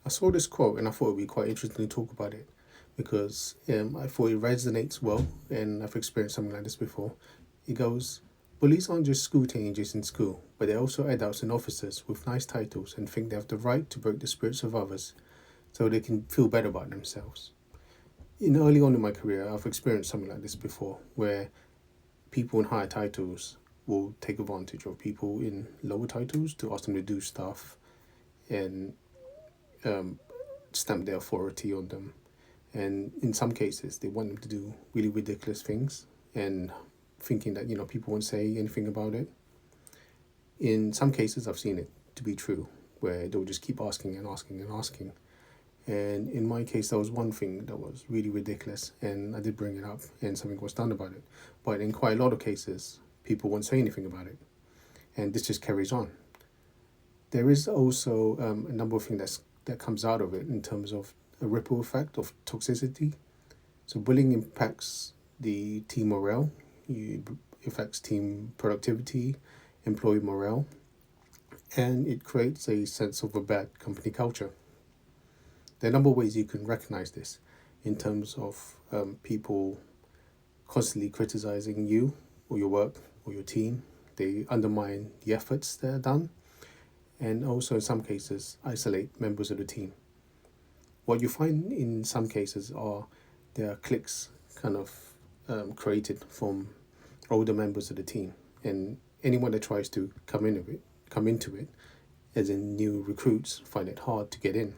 I saw this quote and I thought it'd be quite interesting to talk about it because I thought it resonates well, and I've experienced something like this before. It goes, bullies aren't just school teenagers in school, but they're also adults and officers with nice titles and think they have the right to break the spirits of others so they can feel better about themselves. Early on in my career, I've experienced something like this before, where people in higher titles will take advantage of people in lower titles to ask them to do stuff and um, stamp their authority on them. And in some cases, they want them to do really ridiculous things and thinking that, people won't say anything about it. In some cases, I've seen it to be true, where they'll just keep asking and asking and asking. And in my case, there was one thing that was really ridiculous, and I did bring it up, and something was done about it. But in quite a lot of cases, people won't say anything about it, and this just carries on. There is also a number of things that comes out of it in terms of a ripple effect of toxicity. So bullying impacts the team morale, it affects team productivity, employee morale, and it creates a sense of a bad company culture. There are a number of ways you can recognize this in terms of people constantly criticizing you or your work or your team. They undermine the efforts that are done, and also in some cases isolate members of the team. What you find in some cases are there are cliques kind of created from older members of the team, and anyone that tries to come into it, as in new recruits, find it hard to get in.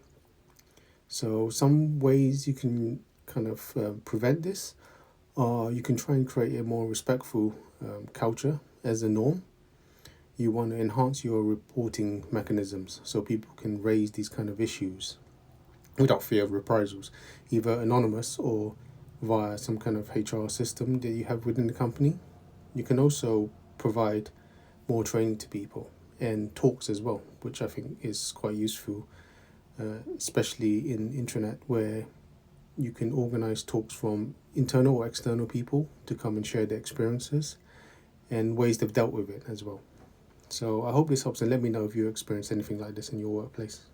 So some ways you can kind of prevent this are you can try and create a more respectful culture as a norm. You want to enhance your reporting mechanisms so people can raise these kind of issues without fear of reprisals, either anonymous or via some kind of HR system that you have within the company. You can also provide more training to people and talks as well, which I think is quite useful, especially in intranet where you can organize talks from internal or external people to come and share their experiences and ways they've dealt with it as well. So I hope this helps, and let me know if you experience anything like this in your workplace.